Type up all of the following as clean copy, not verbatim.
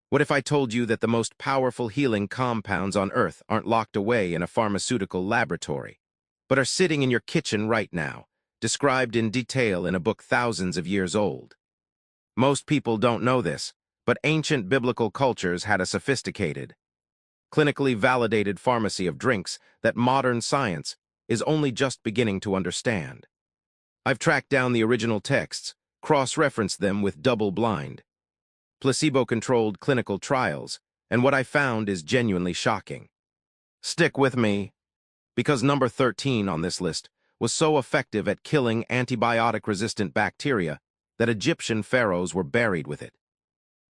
What if I told you that the most powerful healing compounds on Earth aren't locked away in a pharmaceutical laboratory, but are sitting in your kitchen right now, described in detail in a book thousands of years old? Most people don't know this, but ancient biblical cultures had a sophisticated, clinically validated pharmacy of drinks that modern science is only just beginning to understand. I've tracked down the original texts, cross-referenced them with double-blind, placebo-controlled clinical trials, and what I found is genuinely shocking. Stick with me, because number 13 on this list was so effective at killing antibiotic-resistant bacteria that Egyptian pharaohs were buried with it.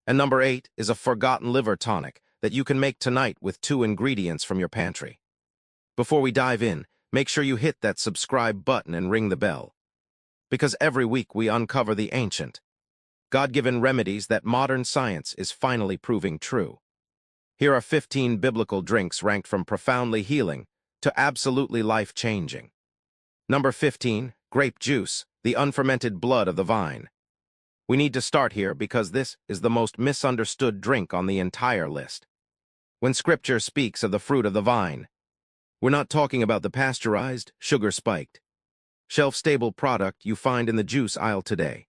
And number 8 is a forgotten liver tonic that you can make tonight with 2 ingredients from your pantry. Before we dive in, make sure you hit that subscribe button and ring the bell, because every week we uncover the ancient, God-given remedies that modern science is finally proving true. Here are 15 biblical drinks ranked from profoundly healing to absolutely life-changing. Number 15, grape juice, the unfermented blood of the vine. We need to start here because this is the most misunderstood drink on the entire list. When Scripture speaks of the fruit of the vine, we're not talking about the pasteurized, sugar-spiked, shelf-stable product you find in the juice aisle today.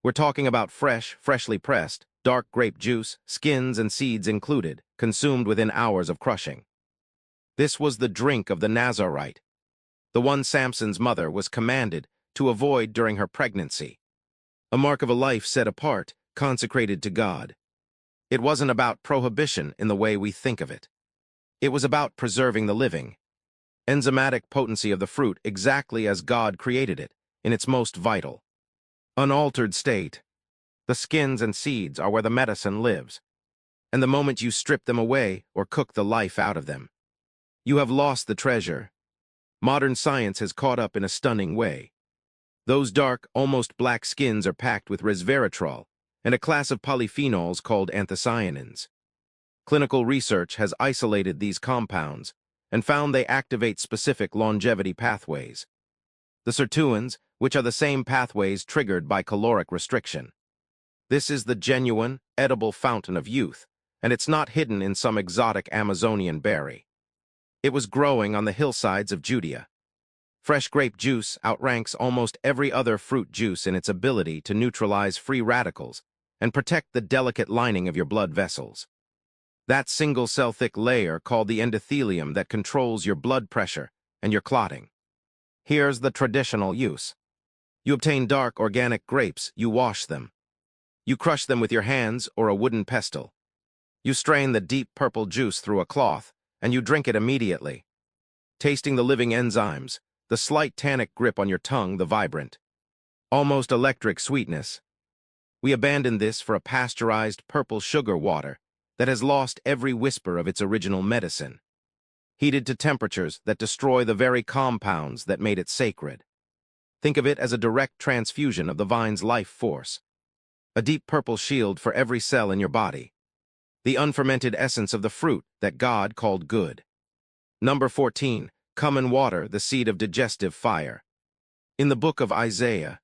We're talking about fresh, freshly pressed, dark grape juice, skins and seeds included, consumed within hours of crushing. This was the drink of the Nazarite, the one Samson's mother was commanded to avoid during her pregnancy. A mark of a life set apart, consecrated to God. It wasn't about prohibition in the way we think of it. It was about preserving the living, enzymatic potency of the fruit exactly as God created it, in its most vital, unaltered state. The skins and seeds are where the medicine lives, and the moment you strip them away or cook the life out of them, you have lost the treasure. Modern science has caught up in a stunning way. Those dark, almost black skins are packed with resveratrol and a class of polyphenols called anthocyanins. Clinical research has isolated these compounds and found they activate specific longevity pathways, the sirtuins, which are the same pathways triggered by caloric restriction. This is the genuine, edible fountain of youth, and it's not hidden in some exotic Amazonian berry. It was growing on the hillsides of Judea. Fresh grape juice outranks almost every other fruit juice in its ability to neutralize free radicals and protect the delicate lining of your blood vessels. That single-cell thick layer called the endothelium that controls your blood pressure and your clotting. Here's the traditional use. You obtain dark, organic grapes, you wash them. You crush them with your hands or a wooden pestle. You strain the deep purple juice through a cloth, and you drink it immediately, tasting the living enzymes, the slight tannic grip on your tongue, the vibrant, almost electric sweetness. We abandon this for a pasteurized purple sugar water that has lost every whisper of its original medicine, heated to temperatures that destroy the very compounds that made it sacred. Think of it as a direct transfusion of the vine's life force, a deep purple shield for every cell in your body, the unfermented essence of the fruit that God called good. Number 14, cumin water, the seed of digestive fire. In the book of Isaiah,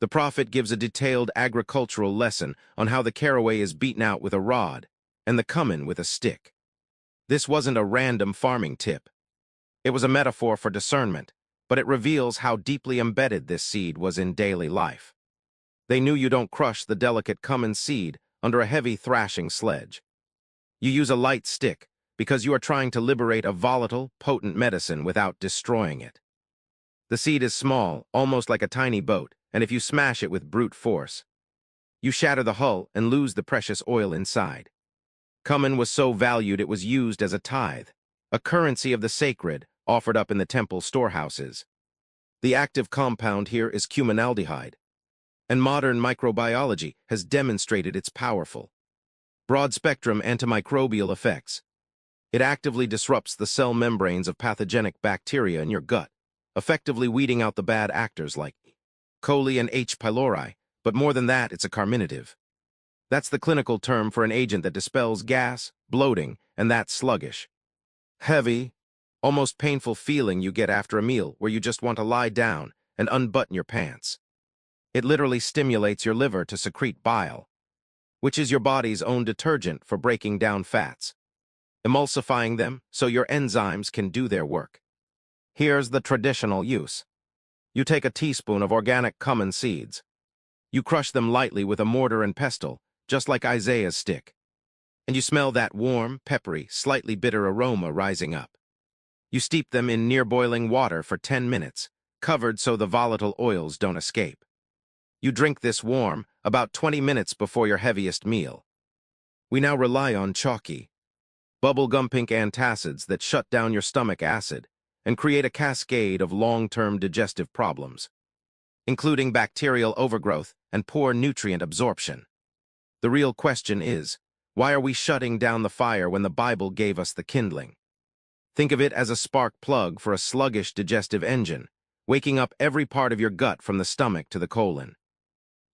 the prophet gives a detailed agricultural lesson on how the caraway is beaten out with a rod and the cumin with a stick. This wasn't a random farming tip. It was a metaphor for discernment, but it reveals how deeply embedded this seed was in daily life. They knew you don't crush the delicate cumin seed under a heavy thrashing sledge. You use a light stick because you are trying to liberate a volatile, potent medicine without destroying it. The seed is small, almost like a tiny boat, and if you smash it with brute force, you shatter the hull and lose the precious oil inside. Cumin was so valued it was used as a tithe, a currency of the sacred offered up in the temple storehouses. The active compound here is cuminaldehyde, and modern microbiology has demonstrated its powerful, broad-spectrum antimicrobial effects. It actively disrupts the cell membranes of pathogenic bacteria in your gut, effectively weeding out the bad actors like E. coli and H. pylori, but more than that, it's a carminative. That's the clinical term for an agent that dispels gas, bloating, and that sluggish, heavy, almost painful feeling you get after a meal where you just want to lie down and unbutton your pants. It literally stimulates your liver to secrete bile. which is your body's own detergent for breaking down fats, emulsifying them so your enzymes can do their work. Here's the traditional use. You take a teaspoon of organic cumin seeds. You crush them lightly with a mortar and pestle, just like Isaiah's stick. And you smell that warm, peppery, slightly bitter aroma rising up. You steep them in near-boiling water for 10 minutes, covered so the volatile oils don't escape. You drink this warm, about 20 minutes before your heaviest meal. We now rely on chalky, bubblegum pink antacids that shut down your stomach acid and create a cascade of long-term digestive problems, including bacterial overgrowth and poor nutrient absorption. The real question is, why are we shutting down the fire when the Bible gave us the kindling? Think of it as a spark plug for a sluggish digestive engine, waking up every part of your gut from the stomach to the colon.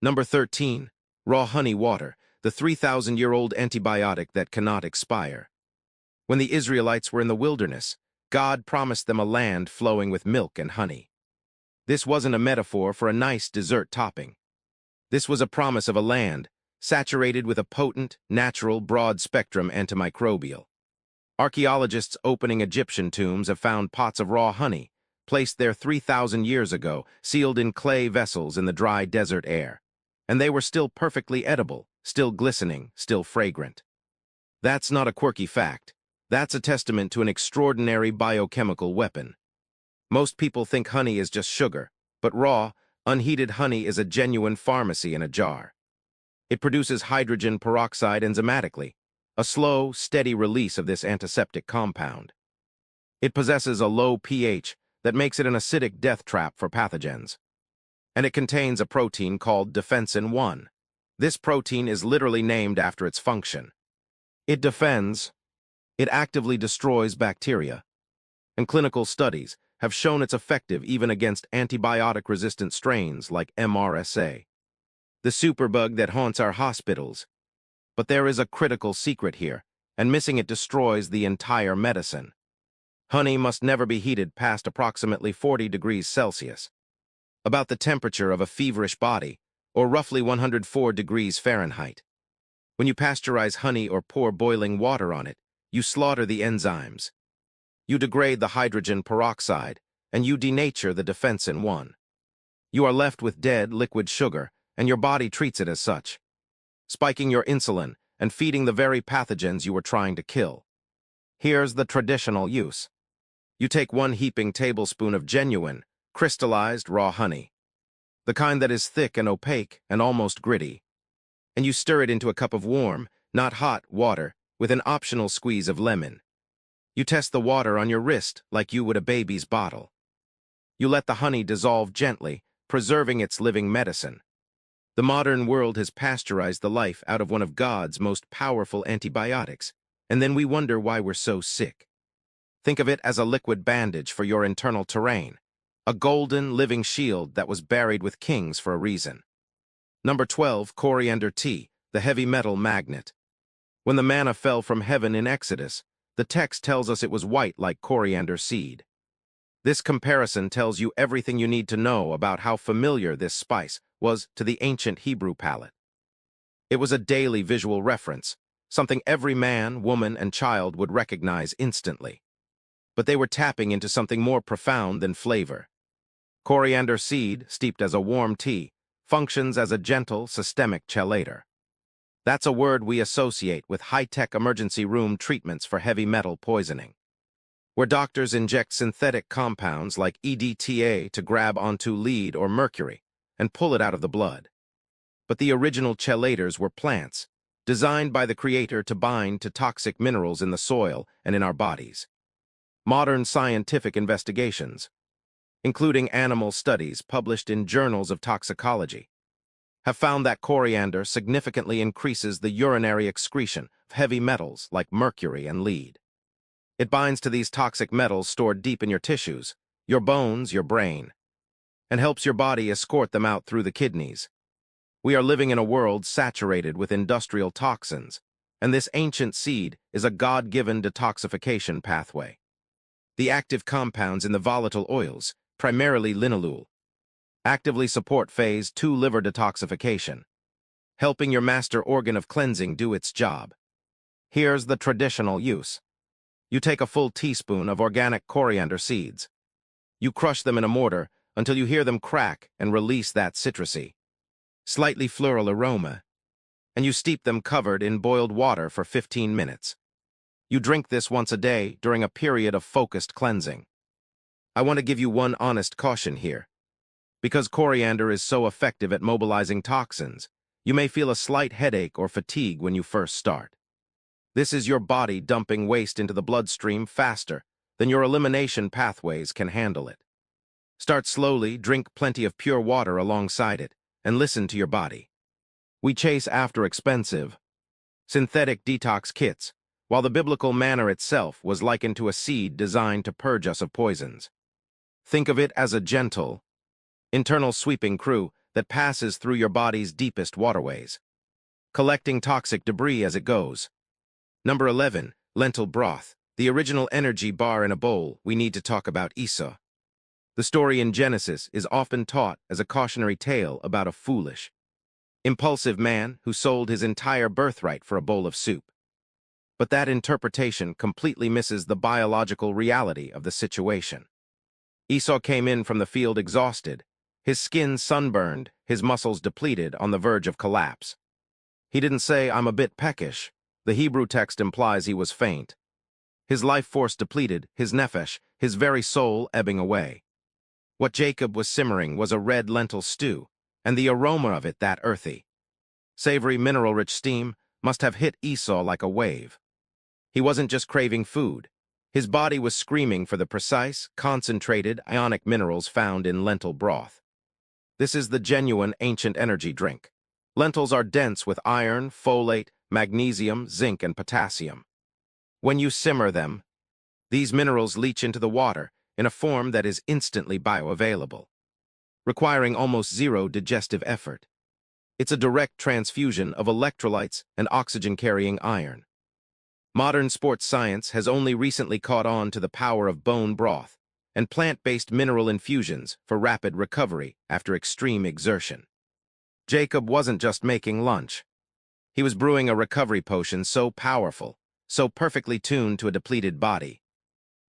Number 13, raw honey water, the 3,000-year-old antibiotic that cannot expire. When the Israelites were in the wilderness, God promised them a land flowing with milk and honey. This wasn't a metaphor for a nice dessert topping. This was a promise of a land saturated with a potent, natural, broad-spectrum antimicrobial. Archaeologists opening Egyptian tombs have found pots of raw honey, placed there 3,000 years ago, sealed in clay vessels in the dry desert air. And they were still perfectly edible, still glistening, still fragrant. That's not a quirky fact. That's a testament to an extraordinary biochemical weapon. Most people think honey is just sugar, but raw, unheated honey is a genuine pharmacy in a jar. It produces hydrogen peroxide enzymatically, a slow, steady release of this antiseptic compound. It possesses a low pH that makes it an acidic death trap for pathogens. And it contains a protein called defensin 1. This protein is literally named after its function. It defends, it actively destroys bacteria. And clinical studies have shown it's effective even against antibiotic-resistant strains like MRSA, the superbug that haunts our hospitals. But there is a critical secret here, and missing it destroys the entire medicine. Honey must never be heated past approximately 40 degrees Celsius, about the temperature of a feverish body, or roughly 104 degrees Fahrenheit. When you pasteurize honey or pour boiling water on it, you slaughter the enzymes. You degrade the hydrogen peroxide, and you denature the defensin 1. You are left with dead liquid sugar, and your body treats it as such, spiking your insulin and feeding the very pathogens you were trying to kill. Here's the traditional use. You take 1 heaping tablespoon of genuine, crystallized raw honey, the kind that is thick and opaque and almost gritty, and you stir it into a cup of warm, not hot, water with an optional squeeze of lemon. You test the water on your wrist like you would a baby's bottle. You let the honey dissolve gently, preserving its living medicine. The modern world has pasteurized the life out of one of God's most powerful antibiotics, and then we wonder why we're so sick. Think of it as a liquid bandage for your internal terrain, a golden, living shield that was buried with kings for a reason. Number 12, coriander tea, the heavy metal magnet. When the manna fell from heaven in Exodus, the text tells us it was white like coriander seed. This comparison tells you everything you need to know about how familiar this spice was to the ancient Hebrew palate. It was a daily visual reference, something every man, woman, and child would recognize instantly. But they were tapping into something more profound than flavor. Coriander seed, steeped as a warm tea, functions as a gentle, systemic chelator. That's a word we associate with high-tech emergency room treatments for heavy metal poisoning, where doctors inject synthetic compounds like EDTA to grab onto lead or mercury and pull it out of the blood. But the original chelators were plants, designed by the Creator to bind to toxic minerals in the soil and in our bodies. Modern scientific investigations, including animal studies published in journals of toxicology, have found that coriander significantly increases the urinary excretion of heavy metals like mercury and lead. It binds to these toxic metals stored deep in your tissues, your bones, your brain, and helps your body escort them out through the kidneys. We are living in a world saturated with industrial toxins, and this ancient seed is a God-given detoxification pathway. The active compounds in the volatile oils, primarily linalool, actively support phase 2 liver detoxification, helping your master organ of cleansing do its job. Here's the traditional use. You take a full teaspoon of organic coriander seeds. You crush them in a mortar until you hear them crack and release that citrusy, slightly floral aroma, and you steep them covered in boiled water for 15 minutes. You drink this once a day during a period of focused cleansing. I want to give you one honest caution here. Because coriander is so effective at mobilizing toxins, you may feel a slight headache or fatigue when you first start. This is your body dumping waste into the bloodstream faster than your elimination pathways can handle it. Start slowly, drink plenty of pure water alongside it, and listen to your body. We chase after expensive, synthetic detox kits, while the biblical manna itself was likened to a seed designed to purge us of poisons. Think of it as a gentle, internal sweeping crew that passes through your body's deepest waterways, collecting toxic debris as it goes. Number 11, lentil broth, the original energy bar in a bowl. We need to talk about Esau. The story in Genesis is often taught as a cautionary tale about a foolish, impulsive man who sold his entire birthright for a bowl of soup. But that interpretation completely misses the biological reality of the situation. Esau came in from the field exhausted, his skin sunburned, his muscles depleted, on the verge of collapse. He didn't say, "I'm a bit peckish." The Hebrew text implies he was faint. His life force depleted, his nephesh, his very soul, ebbing away. What Jacob was simmering was a red lentil stew, and the aroma of it that earthy, savory, mineral-rich steam must have hit Esau like a wave. He wasn't just craving food. His body was screaming for the precise, concentrated, ionic minerals found in lentil broth. This is the genuine ancient energy drink. Lentils are dense with iron, folate, magnesium, zinc, and potassium. When you simmer them, these minerals leach into the water in a form that is instantly bioavailable, requiring almost zero digestive effort. It's a direct transfusion of electrolytes and oxygen-carrying iron. Modern sports science has only recently caught on to the power of bone broth and plant-based mineral infusions for rapid recovery after extreme exertion. Jacob wasn't just making lunch. He was brewing a recovery potion so powerful, so perfectly tuned to a depleted body,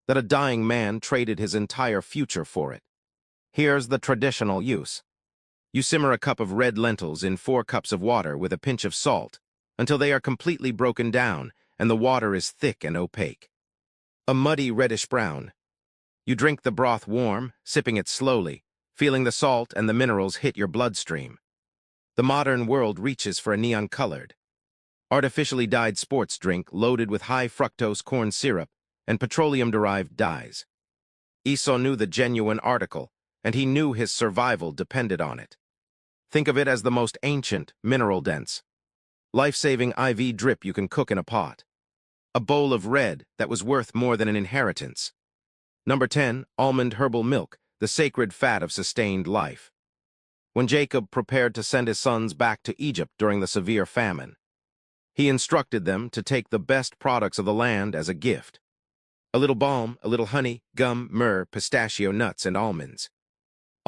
that a dying man traded his entire future for it. Here's the traditional use. You simmer a cup of red lentils in 4 cups of water with a pinch of salt until they are completely broken down and the water is thick and opaque, a muddy reddish-brown. You drink the broth warm, sipping it slowly, feeling the salt and the minerals hit your bloodstream. The modern world reaches for a neon-colored, artificially dyed sports drink loaded with high-fructose corn syrup and petroleum-derived dyes. Esau knew the genuine article, and he knew his survival depended on it. Think of it as the most ancient, mineral-dense, life-saving IV drip you can cook in a pot. A bowl of red that was worth more than an inheritance. Number 10, almond herbal milk, the sacred fat of sustained life. When Jacob prepared to send his sons back to Egypt during the severe famine, he instructed them to take the best products of the land as a gift. A little balm, a little honey, gum, myrrh, pistachio nuts, and almonds.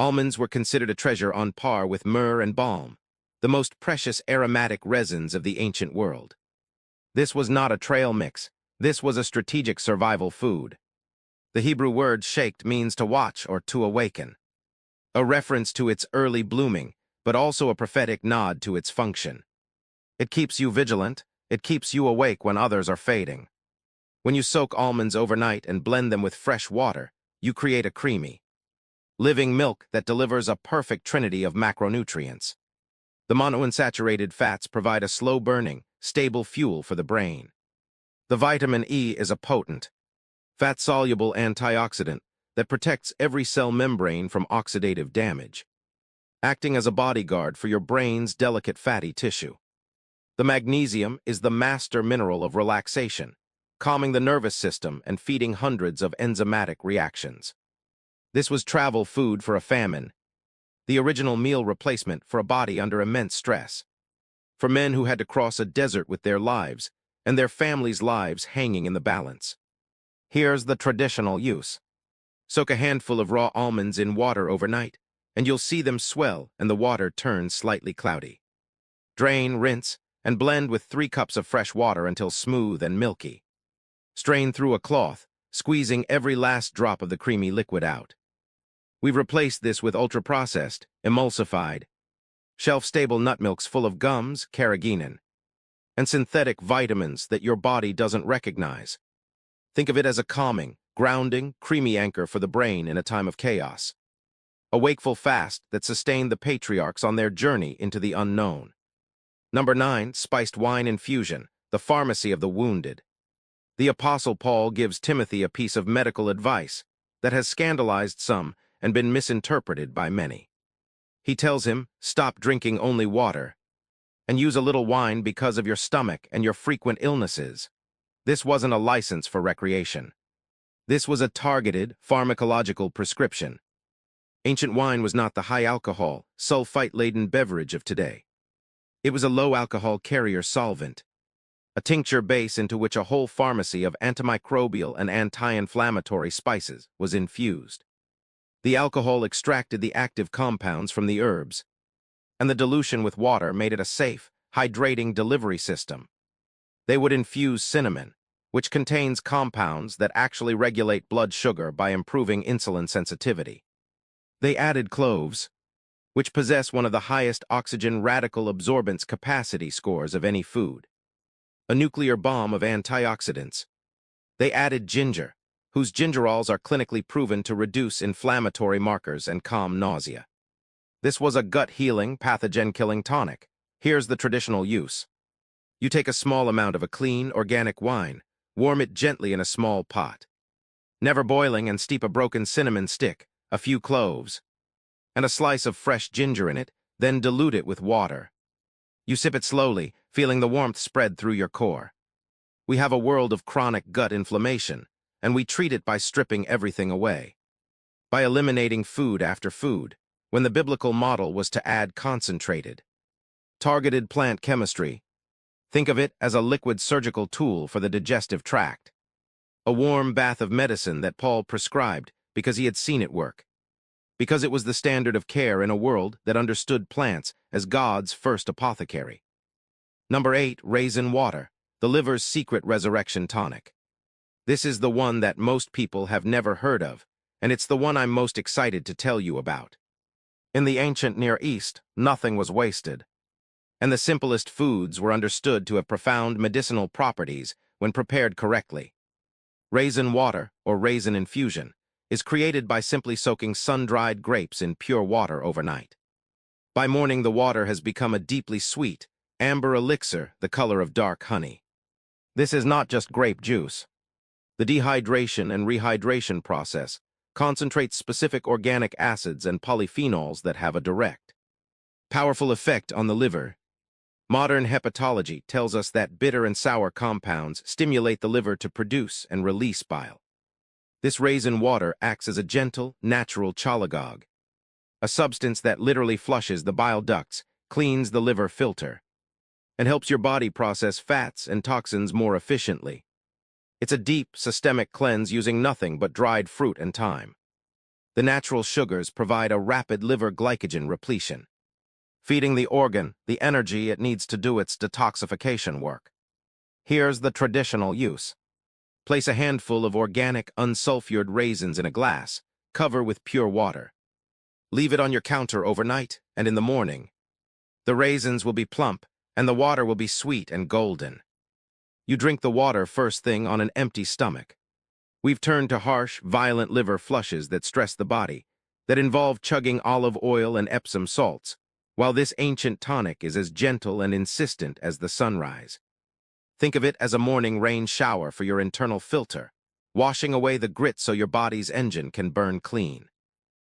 Almonds were considered a treasure on par with myrrh and balm, the most precious aromatic resins of the ancient world. This was not a trail mix. This was a strategic survival food. The Hebrew word shaked means to watch or to awaken, a reference to its early blooming, but also a prophetic nod to its function. It keeps you vigilant. It keeps you awake when others are fading. When you soak almonds overnight and blend them with fresh water, you create a creamy, living milk that delivers a perfect trinity of macronutrients. The monounsaturated fats provide a slow-burning, stable fuel for the brain. The vitamin E is a potent, fat-soluble antioxidant that protects every cell membrane from oxidative damage, acting as a bodyguard for your brain's delicate fatty tissue. The magnesium is the master mineral of relaxation, calming the nervous system and feeding hundreds of enzymatic reactions. This was travel food for a famine, the original meal replacement for a body under immense stress, for men who had to cross a desert with their lives and their families' lives hanging in the balance. Here's the traditional use. Soak a handful of raw almonds in water overnight, and you'll see them swell and the water turn slightly cloudy. Drain, rinse, and blend with 3 cups of fresh water until smooth and milky. Strain through a cloth, squeezing every last drop of the creamy liquid out. We've replaced this with ultra-processed, emulsified, shelf-stable nut milks full of gums, carrageenan, and synthetic vitamins that your body doesn't recognize. Think of it as a calming, grounding, creamy anchor for the brain in a time of chaos. A wakeful fast that sustained the patriarchs on their journey into the unknown. Number 9, spiced wine infusion, the pharmacy of the wounded. The Apostle Paul gives Timothy a piece of medical advice that has scandalized some and been misinterpreted by many. He tells him, stop drinking only water, and use a little wine because of your stomach and your frequent illnesses. This wasn't a license for recreation. This was a targeted, pharmacological prescription. Ancient wine was not the high-alcohol, sulfite-laden beverage of today. It was a low-alcohol carrier solvent, a tincture base into which a whole pharmacy of antimicrobial and anti-inflammatory spices was infused. The alcohol extracted the active compounds from the herbs, and the dilution with water made it a safe, hydrating delivery system. They would infuse cinnamon, which contains compounds that actually regulate blood sugar by improving insulin sensitivity. They added cloves, which possess one of the highest oxygen radical absorbance capacity scores of any food, a nuclear bomb of antioxidants. They added ginger, whose gingerols are clinically proven to reduce inflammatory markers and calm nausea. This was a gut-healing, pathogen-killing tonic. Here's the traditional use. You take a small amount of a clean, organic wine, warm it gently in a small pot. Never boiling, and steep a broken cinnamon stick, a few cloves, and a slice of fresh ginger in it, then dilute it with water. You sip it slowly, feeling the warmth spread through your core. We have a world of chronic gut inflammation, and we treat it by stripping everything away, by eliminating food after food, when the biblical model was to add concentrated, targeted plant chemistry. Think of it as a liquid surgical tool for the digestive tract, a warm bath of medicine that Paul prescribed because he had seen it work, because it was the standard of care in a world that understood plants as God's first apothecary. Number 8, raisin water, the liver's secret resurrection tonic. This is the one that most people have never heard of, and it's the one I'm most excited to tell you about. In the ancient Near East, nothing was wasted, and the simplest foods were understood to have profound medicinal properties when prepared correctly. Raisin water, or raisin infusion, is created by simply soaking sun-dried grapes in pure water overnight. By morning, the water has become a deeply sweet, amber elixir the color of dark honey. This is not just grape juice. The dehydration and rehydration process concentrates specific organic acids and polyphenols that have a direct, powerful effect on the liver. Modern hepatology tells us that bitter and sour compounds stimulate the liver to produce and release bile. This raisin water acts as a gentle, natural chalagogue, a substance that literally flushes the bile ducts, cleans the liver filter, and helps your body process fats and toxins more efficiently. It's a deep, systemic cleanse using nothing but dried fruit and thyme. The natural sugars provide a rapid liver glycogen repletion, feeding the organ the energy it needs to do its detoxification work. Here's the traditional use. Place a handful of organic, unsulfured raisins in a glass, cover with pure water. Leave it on your counter overnight, and in the morning, the raisins will be plump, and the water will be sweet and golden. You drink the water first thing on an empty stomach. We've turned to harsh, violent liver flushes that stress the body, that involve chugging olive oil and Epsom salts, while this ancient tonic is as gentle and insistent as the sunrise. Think of it as a morning rain shower for your internal filter, washing away the grit so your body's engine can burn clean.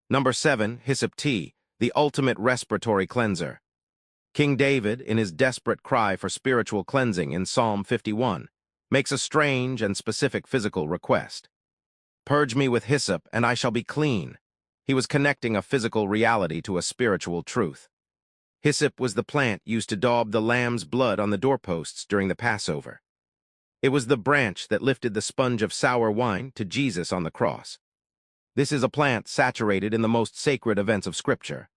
Number 7, hyssop tea, the ultimate respiratory cleanser. King David, in his desperate cry for spiritual cleansing in Psalm 51, makes a strange and specific physical request. Purge me with hyssop, and I shall be clean. He was connecting a physical reality to a spiritual truth. Hyssop was the plant used to daub the lamb's blood on the doorposts during the Passover. It was the branch that lifted the sponge of sour wine to Jesus on the cross. This is a plant saturated in the most sacred events of Scripture.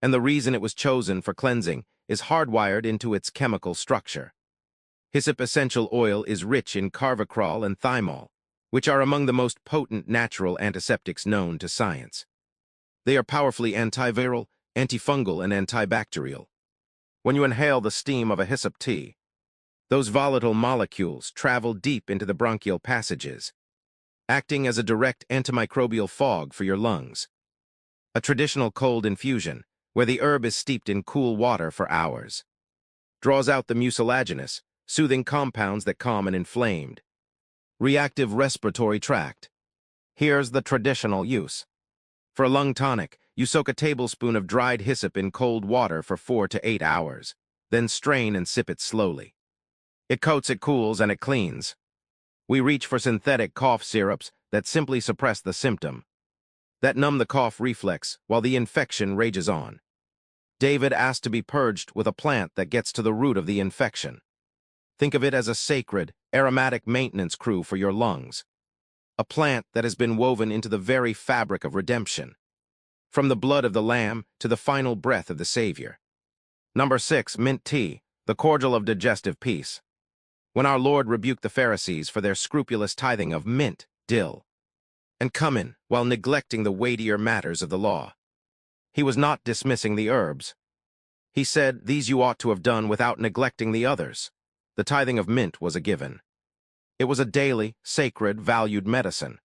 And the reason it was chosen for cleansing is hardwired into its chemical structure. Hyssop essential oil is rich in carvacrol and thymol, which are among the most potent natural antiseptics known to science. They are powerfully antiviral, antifungal, and antibacterial. When you inhale the steam of a hyssop tea, those volatile molecules travel deep into the bronchial passages, acting as a direct antimicrobial fog for your lungs. A traditional cold infusion, where the herb is steeped in cool water for hours, draws out the mucilaginous, soothing compounds that calm an inflamed, reactive respiratory tract. Here's the traditional use. For a lung tonic, you soak a tablespoon of dried hyssop in cold water for 4 to 8 hours, then strain and sip it slowly. It coats, it cools, and it cleans. We reach for synthetic cough syrups that simply suppress the symptom, that numb the cough reflex while the infection rages on. David asked to be purged with a plant that gets to the root of the infection. Think of it as a sacred, aromatic maintenance crew for your lungs. A plant that has been woven into the very fabric of redemption, from the blood of the Lamb to the final breath of the Savior. Number 6, mint tea, the cordial of digestive peace. When our Lord rebuked the Pharisees for their scrupulous tithing of mint, dill, and cumin while neglecting the weightier matters of the law, he was not dismissing the herbs. He said, "These you ought to have done without neglecting the others." The tithing of mint was a given. It was a daily, sacred, valued medicine.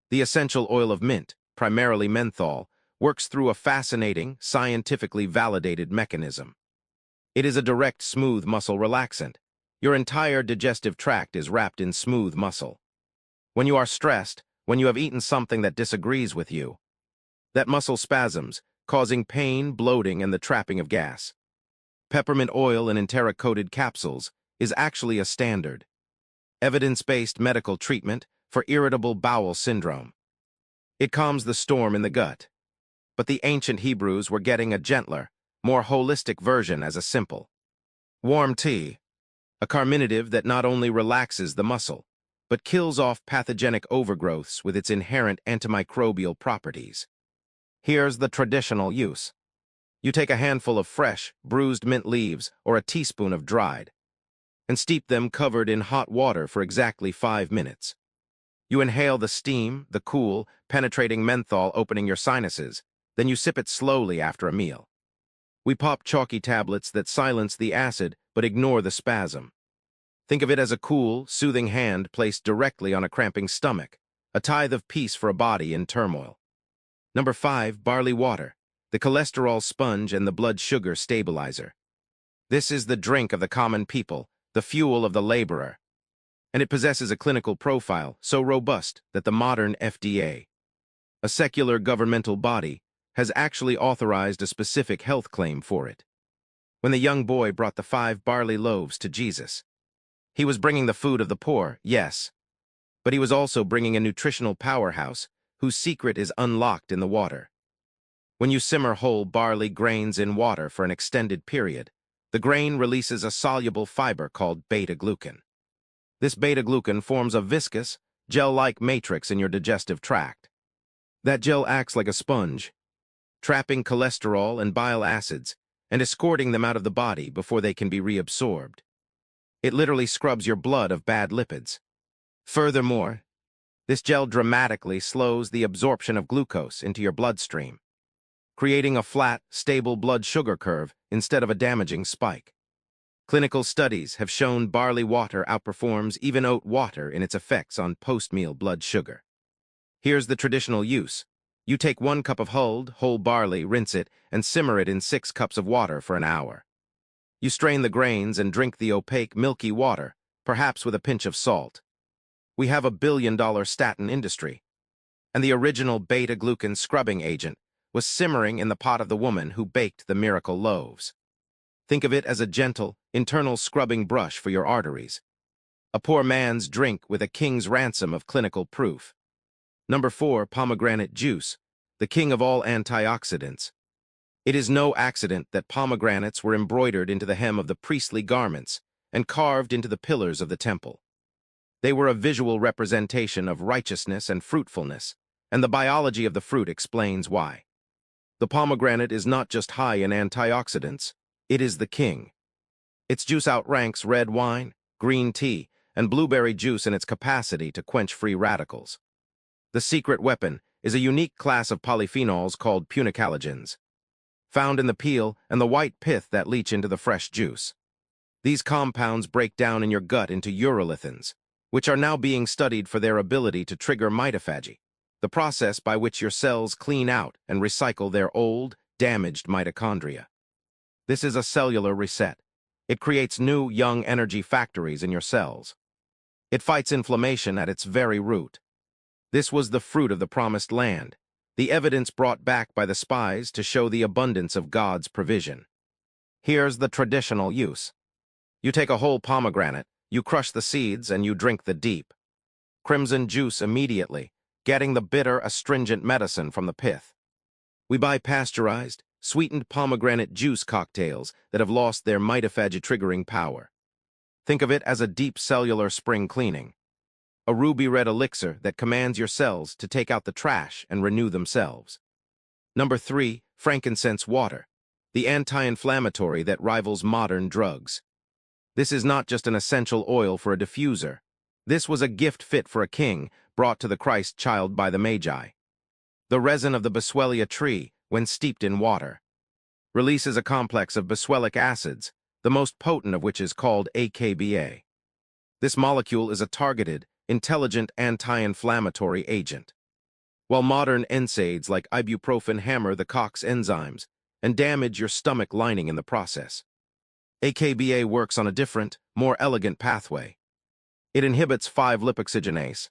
The essential oil of mint, primarily menthol, works through a fascinating, scientifically validated mechanism. It is a direct, smooth muscle relaxant. Your entire digestive tract is wrapped in smooth muscle. When you are stressed, when you have eaten something that disagrees with you, that muscle spasms, causing pain, bloating, and the trapping of gas. Peppermint oil in enteric-coated capsules is actually a standard, evidence-based medical treatment for irritable bowel syndrome. It calms the storm in the gut. But the ancient Hebrews were getting a gentler, more holistic version as a simple warm tea, a carminative that not only relaxes the muscle, but kills off pathogenic overgrowths with its inherent antimicrobial properties. Here's the traditional use. You take a handful of fresh, bruised mint leaves or a teaspoon of dried, and steep them covered in hot water for exactly 5 minutes. You inhale the steam, the cool, penetrating menthol opening your sinuses, then you sip it slowly after a meal. We pop chalky tablets that silence the acid but ignore the spasm. Think of it as a cool, soothing hand placed directly on a cramping stomach, a tithe of peace for a body in turmoil. Number 5, barley water, the cholesterol sponge and the blood sugar stabilizer. This is the drink of the common people, the fuel of the laborer. And it possesses a clinical profile so robust that the modern FDA, a secular governmental body, has actually authorized a specific health claim for it. When the young boy brought the 5 barley loaves to Jesus, he was bringing the food of the poor, yes, but he was also bringing a nutritional powerhouse whose secret is unlocked in the water. When you simmer whole barley grains in water for an extended period, the grain releases a soluble fiber called beta-glucan. This beta-glucan forms a viscous, gel-like matrix in your digestive tract. That gel acts like a sponge, trapping cholesterol and bile acids and escorting them out of the body before they can be reabsorbed. It literally scrubs your blood of bad lipids. Furthermore, this gel dramatically slows the absorption of glucose into your bloodstream, creating a flat, stable blood sugar curve instead of a damaging spike. Clinical studies have shown barley water outperforms even oat water in its effects on post-meal blood sugar. Here's the traditional use. You take 1 cup of hulled, whole barley, rinse it, and simmer it in 6 cups of water for an hour. You strain the grains and drink the opaque, milky water, perhaps with a pinch of salt. We have a billion-dollar statin industry, and the original beta-glucan scrubbing agent was simmering in the pot of the woman who baked the miracle loaves. Think of it as a gentle, internal scrubbing brush for your arteries. A poor man's drink with a king's ransom of clinical proof. Number 4, pomegranate juice, the king of all antioxidants. It is no accident that pomegranates were embroidered into the hem of the priestly garments and carved into the pillars of the temple. They were a visual representation of righteousness and fruitfulness, and the biology of the fruit explains why. The pomegranate is not just high in antioxidants, It is the king. Its juice outranks red wine, green tea, and blueberry juice in its capacity to quench free radicals. The secret weapon is a unique class of polyphenols called punicalagins, found in the peel and the white pith that leach into the fresh juice. These compounds break down in your gut into urolithins, which are now being studied for their ability to trigger mitophagy, the process by which your cells clean out and recycle their old, damaged mitochondria. This is a cellular reset. It creates new, young energy factories in your cells. It fights inflammation at its very root. This was the fruit of the promised land, the evidence brought back by the spies to show the abundance of God's provision. Here's the traditional use. You take a whole pomegranate, you crush the seeds, and you drink the deep, crimson juice immediately, getting the bitter, astringent medicine from the pith. We buy pasteurized, sweetened pomegranate juice cocktails that have lost their mitophagy-triggering power. Think of it as a deep cellular spring cleaning, a ruby-red elixir that commands your cells to take out the trash and renew themselves. Number 3, frankincense water, the anti-inflammatory that rivals modern drugs. This is not just an essential oil for a diffuser. This was a gift fit for a king, brought to the Christ child by the Magi. The resin of the Boswellia tree, when steeped in water, releases a complex of boswellic acids, the most potent of which is called AKBA. This molecule is a targeted, intelligent anti-inflammatory agent. While modern NSAIDs like ibuprofen hammer the COX enzymes and damage your stomach lining in the process, AKBA works on a different, more elegant pathway. It inhibits 5-lipoxygenase,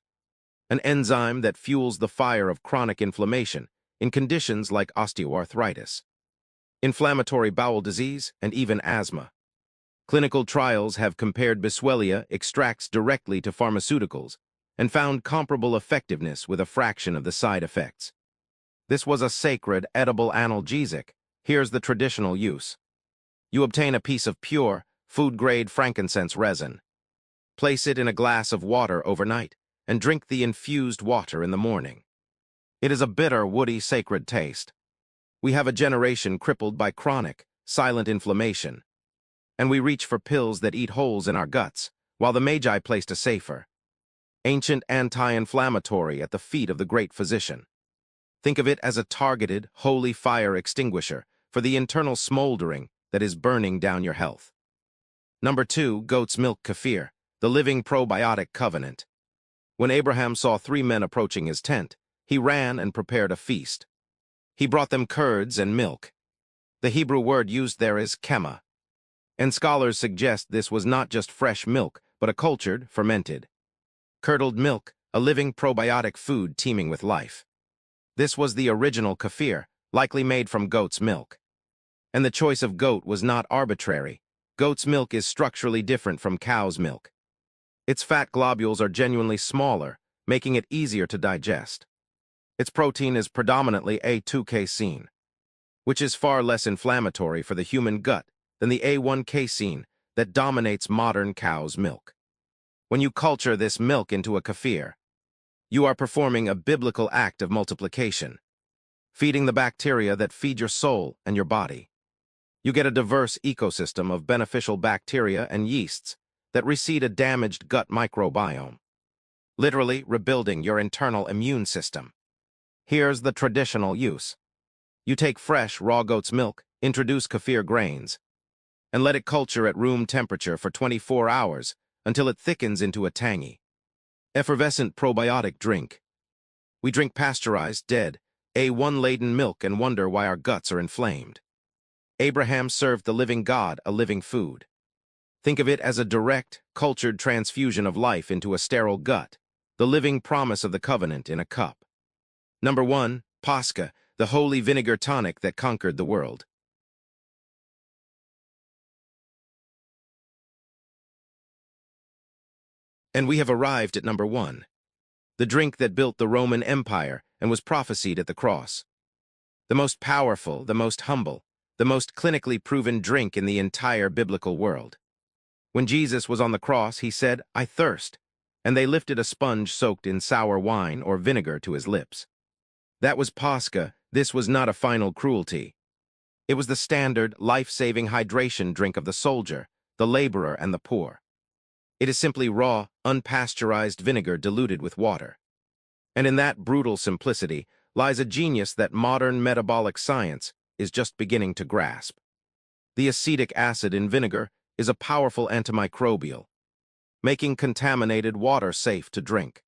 an enzyme that fuels the fire of chronic inflammation in conditions like osteoarthritis, inflammatory bowel disease, and even asthma. Clinical trials have compared Boswellia extracts directly to pharmaceuticals and found comparable effectiveness with a fraction of the side effects. This was a sacred, edible analgesic. Here's the traditional use. You obtain a piece of pure, food-grade frankincense resin. Place it in a glass of water overnight and drink the infused water in the morning. It is a bitter, woody, sacred taste. We have a generation crippled by chronic, silent inflammation, and we reach for pills that eat holes in our guts, while the Magi placed a safer, ancient anti-inflammatory at the feet of the great physician. Think of it as a targeted, holy fire extinguisher for the internal smoldering that is burning down your health. Number 2, goat's milk kefir, the living probiotic covenant. When Abraham saw 3 men approaching his tent, he ran and prepared a feast. He brought them curds and milk. The Hebrew word used there is kema, and scholars suggest this was not just fresh milk, but a cultured, fermented, curdled milk, a living probiotic food teeming with life. This was the original kefir, likely made from goat's milk. And the choice of goat was not arbitrary. Goat's milk is structurally different from cow's milk. Its fat globules are genuinely smaller, making it easier to digest. Its protein is predominantly A2-casein, which is far less inflammatory for the human gut than the A1-casein that dominates modern cow's milk. When you culture this milk into a kefir, you are performing a biblical act of multiplication, feeding the bacteria that feed your soul and your body. You get a diverse ecosystem of beneficial bacteria and yeasts that reseed a damaged gut microbiome, literally rebuilding your internal immune system. Here's the traditional use. You take fresh, raw goat's milk, introduce kefir grains, and let it culture at room temperature for 24 hours until it thickens into a tangy, effervescent probiotic drink. We drink pasteurized, dead, A1-laden milk and wonder why our guts are inflamed. Abraham served the living God a living food. Think of it as a direct, cultured transfusion of life into a sterile gut, the living promise of the covenant in a cup. Number 1, Pascha, the holy vinegar tonic that conquered the world. And we have arrived at number 1, the drink that built the Roman Empire and was prophesied at the cross. The most powerful, the most humble, the most clinically proven drink in the entire biblical world. When Jesus was on the cross, he said, "I thirst," and they lifted a sponge soaked in sour wine or vinegar to his lips. That was Pascha. This was not a final cruelty. It was the standard, life-saving hydration drink of the soldier, the laborer, and the poor. It is simply raw, unpasteurized vinegar diluted with water. And in that brutal simplicity lies a genius that modern metabolic science is just beginning to grasp. The acetic acid in vinegar is a powerful antimicrobial, making contaminated water safe to drink,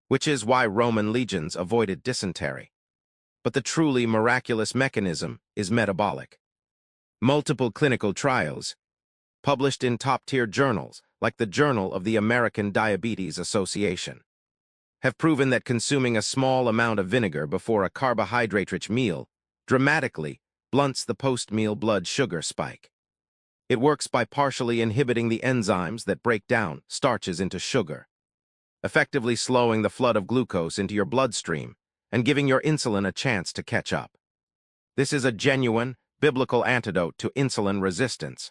which is why Roman legions avoided dysentery. But the truly miraculous mechanism is metabolic. Multiple clinical trials, published in top-tier journals like the Journal of the American Diabetes Association, have proven that consuming a small amount of vinegar before a carbohydrate-rich meal dramatically blunts the post-meal blood sugar spike. It works by partially inhibiting the enzymes that break down starches into sugar, effectively slowing the flood of glucose into your bloodstream and giving your insulin a chance to catch up. This is a genuine, biblical antidote to insulin resistance.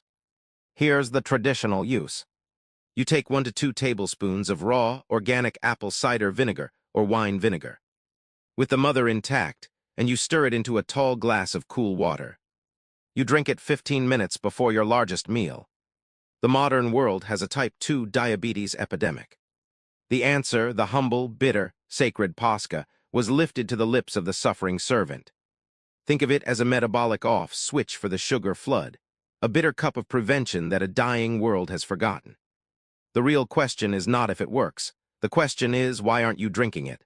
Here's the traditional use. You take 1 to 2 tablespoons of raw, organic apple cider vinegar or wine vinegar, with the mother intact, and you stir it into a tall glass of cool water. You drink it 15 minutes before your largest meal. The modern world has a type 2 diabetes epidemic. The answer, the humble, bitter, sacred Pascha, was lifted to the lips of the suffering servant. Think of it as a metabolic off switch for the sugar flood, a bitter cup of prevention that a dying world has forgotten. The real question is not if it works. The question is, why aren't you drinking it?